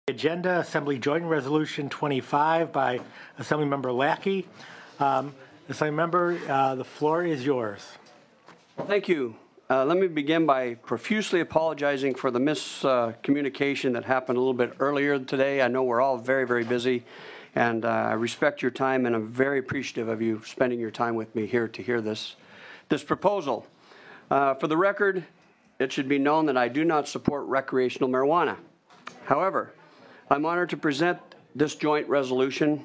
Agenda, Assembly Joint Resolution 25 by Assemblymember Lackey. Assemblymember, the floor is yours. Thank you. Let me begin by profusely apologizing for the miscommunication that happened a little bit earlier today. I know we're all very, very busy, and I respect your time, and I'm very appreciative of you spending your time with me here to hear this proposal. For the record, it should be known that I do not support recreational marijuana. However, I'm honored to present this joint resolution,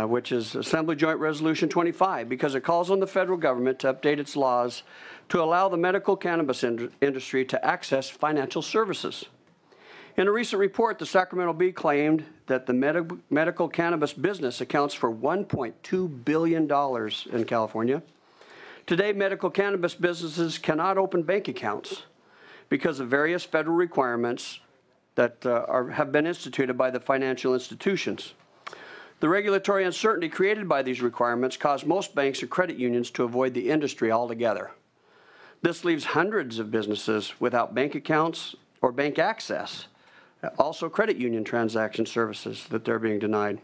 which is Assembly Joint Resolution 25, because it calls on the federal government to update its laws to allow the medical cannabis industry to access financial services. In a recent report, the Sacramento Bee claimed that the medical cannabis business accounts for $1.2 billion in California. Today, medical cannabis businesses cannot open bank accounts because of various federal requirements that have been instituted by the financial institutions. The regulatory uncertainty created by these requirements caused most banks and credit unions to avoid the industry altogether. This leaves hundreds of businesses without bank accounts or bank access, also credit union transaction services that they're being denied.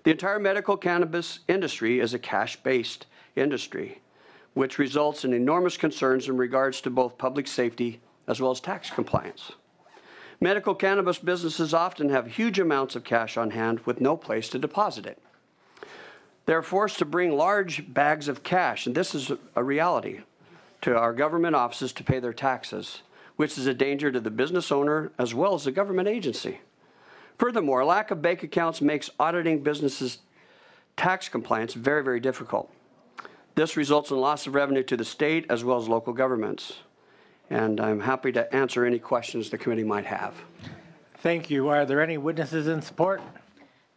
The entire medical cannabis industry is a cash-based industry, which results in enormous concerns in regards to both public safety as well as tax compliance. Medical cannabis businesses often have huge amounts of cash on hand with no place to deposit it. They're forced to bring large bags of cash, and this is a reality, to our government offices to pay their taxes, which is a danger to the business owner as well as the government agency. Furthermore, a lack of bank accounts makes auditing businesses' tax compliance very, very difficult. This results in loss of revenue to the state as well as local governments. And I'm happy to answer any questions the committee might have. Thank you. Are there any witnesses in support?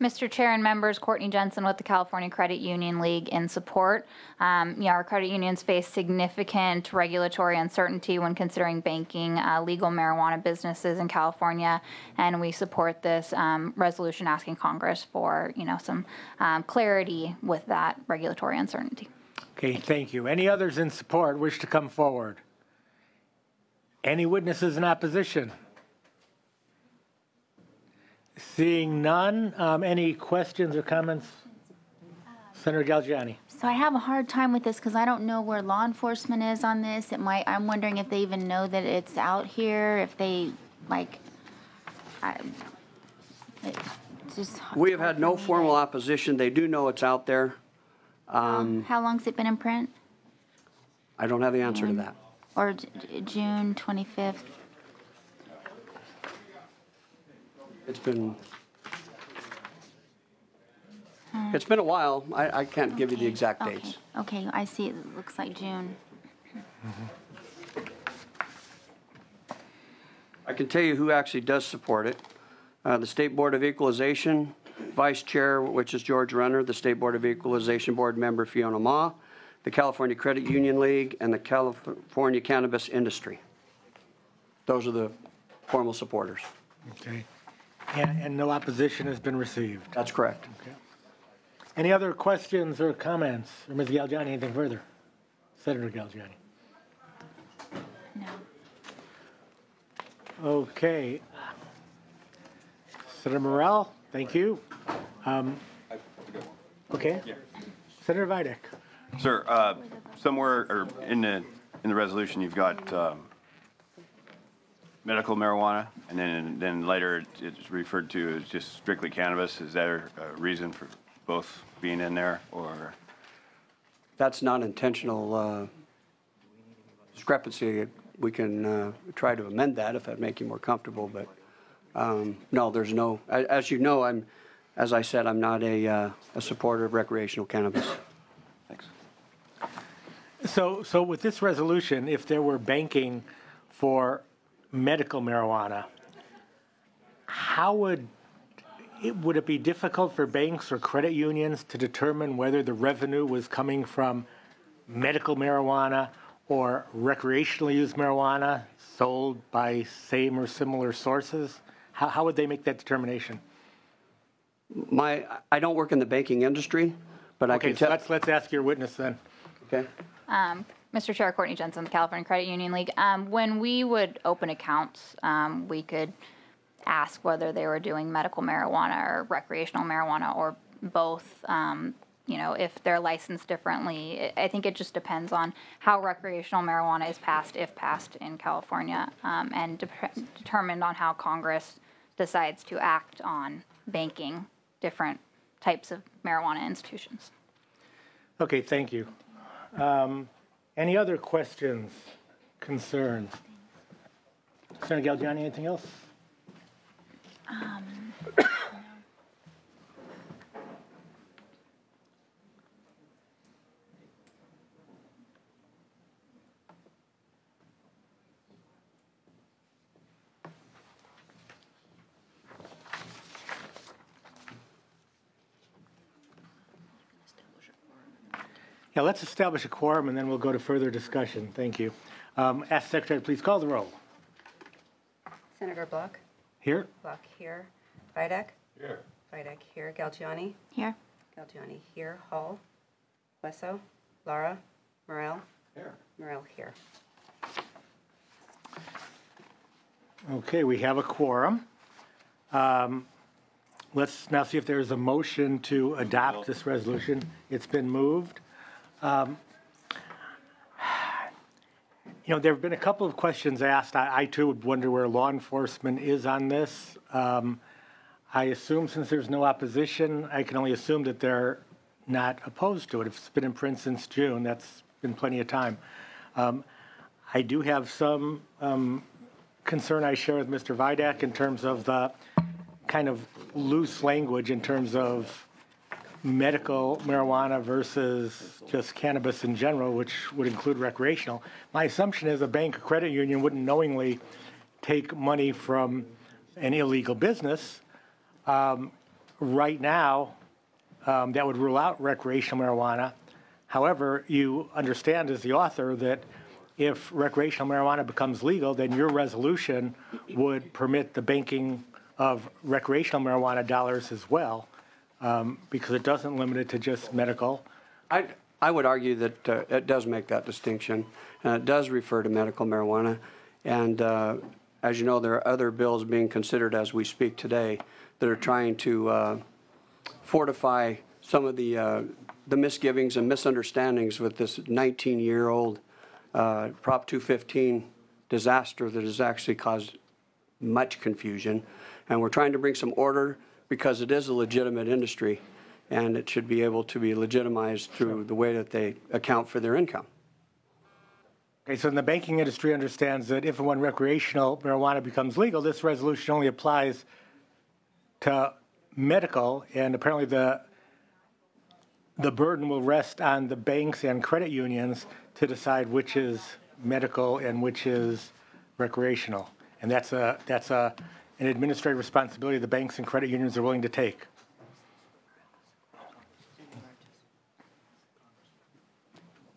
Mr. Chair and members, Courtney Jensen with the California Credit Union League in support. Our credit unions face significant regulatory uncertainty when considering banking legal marijuana businesses in California, and we support this resolution asking Congress for some clarity with that regulatory uncertainty. Okay, thank you. Any others in support wish to come forward? Any witnesses in opposition? Seeing none, any questions or comments? Senator Galgiani. So I have a hard time with this because I don't know where law enforcement is on this. I'm wondering if they even know that it's out here, if they, We have had no formal opposition. They do know it's out there. How long's it been in print? I don't have the answer to that. Or June 25th? It's been a while. I can't give you the exact dates. Okay, I see. It looks like June. I can tell you who actually does support it. The State Board of Equalization, Vice Chair, which is George Runner, the State Board of Equalization Board member Fiona Ma, the California Credit Union League, and the California Cannabis Industry. Those are the formal supporters. Okay. And no opposition has been received? That's correct. Okay. Any other questions or comments? Or Ms. Galgiani, anything further? Senator Galgiani. No. Okay. Senator Morrell, thank you. Okay. Yeah. Senator Videk. Sir, somewhere or in the resolution, you've got medical marijuana, and then later it's referred to as just strictly cannabis. Is there a reason for both being in there, or? That's not intentional discrepancy. We can try to amend that if that'd make you more comfortable, but no, there's no. As you know, as I said, I'm not a supporter of recreational cannabis. Thanks. So with this resolution, if there were banking for medical marijuana, how would it be difficult for banks or credit unions to determine whether the revenue was coming from medical marijuana or recreationally used marijuana sold by same or similar sources? How would they make that determination? I don't work in the banking industry, but I can tell. Okay, so let's ask your witness then. Okay. Mr. Chair, Courtney Jensen, the California Credit Union League. When we would open accounts, we could ask whether they were doing medical marijuana or recreational marijuana or both. If they're licensed differently, I think it just depends on how recreational marijuana is passed, if passed in California, and determined on how Congress decides to act on banking different types of marijuana institutions. Okay, thank you. Any other questions, concerns? Senator Galgiani, anything else? Yeah, let's establish a quorum and then we'll go to further discussion. Thank you. Ask Secretary, please call the roll. Senator Block? Here? Block here. Vidak? Here. Vidak here. Galgiani? Here. Galgiani here. Hall? Wesso? Lara? Morel? Here. Morel here. Okay, we have a quorum. Let's now see if there is a motion to adopt this resolution. It's been moved. There have been a couple of questions asked. I too would wonder where law enforcement is on this. I assume since there's no opposition, I can only assume that they're not opposed to it. If it's been in print since June, that's been plenty of time. I do have some concern I share with Mr. Vidak in terms of the kind of loose language in terms of medical marijuana versus just cannabis in general, which would include recreational. My assumption is a bank or credit union wouldn't knowingly take money from an illegal business. Right now, that would rule out recreational marijuana. However, you understand as the author that if recreational marijuana becomes legal, then your resolution would permit the banking of recreational marijuana dollars as well. Because it doesn't limit it to just medical. I would argue that it does make that distinction, and it does refer to medical marijuana. And as you know, there are other bills being considered as we speak today that are trying to fortify some of the misgivings and misunderstandings with this 19-year-old Prop 215 disaster that has actually caused much confusion. And we're trying to bring some order because it is a legitimate industry, and it should be able to be legitimized through the way that they account for their income. Okay, so the banking industry understands that if and when recreational marijuana becomes legal, this resolution only applies to medical, and apparently the burden will rest on the banks and credit unions to decide which is medical and which is recreational. And that's an administrative responsibility the banks and credit unions are willing to take.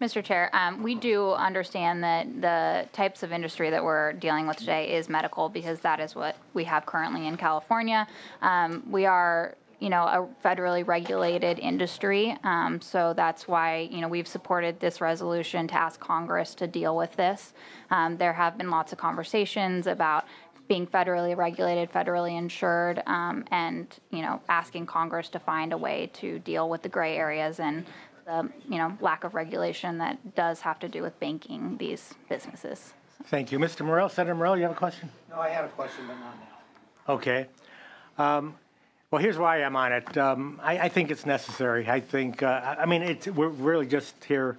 Mr. Chair, we do understand that the types of industry that we're dealing with today is medical because that is what we have currently in California. We are, a federally regulated industry, so that's why, we've supported this resolution to ask Congress to deal with this. There have been lots of conversations about being federally regulated, federally insured, and, asking Congress to find a way to deal with the gray areas and the, lack of regulation that does have to do with banking these businesses. Thank you. Mr. Morel, Senator Morel, you have a question? No, I had a question, but not now. Okay. Well, here's why I'm on it. I think it's necessary. I think, we're really just here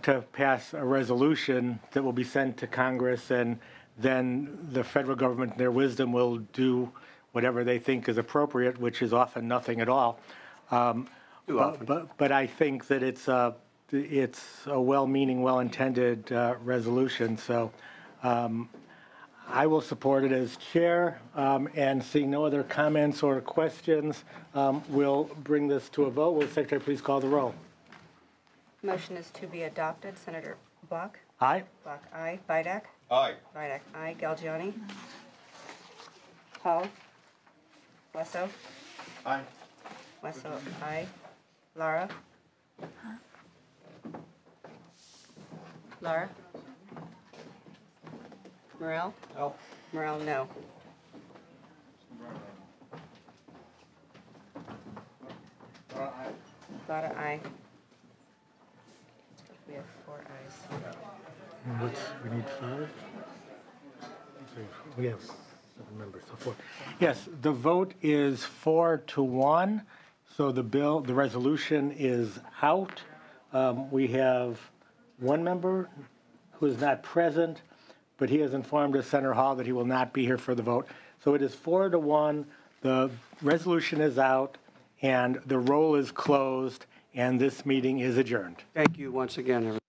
to pass a resolution that will be sent to Congress, and then the federal government, in their wisdom, will do whatever they think is appropriate, which is often nothing at all. But I think that it's a well-meaning, well-intended resolution. So I will support it as chair, and seeing no other comments or questions, we'll bring this to a vote. Will the Secretary please call the roll? Motion is to be adopted. Senator Block? Aye. Block aye. Vidak? Aye. Vidak aye. Galgiani? Hall? Wesso? Aye. Wesso aye. Lara? Lara? Morel? No. Morel, no. Shalata, aye. We have 4 ayes. We need 5? We have 7 members, so 4. Yes, the vote is 4-1, so the resolution is out. We have one member who is not present, but he has informed us, Senator Hall, that he will not be here for the vote. So it is 4-1, the resolution is out, and the roll is closed, and this meeting is adjourned. Thank you once again, everyone.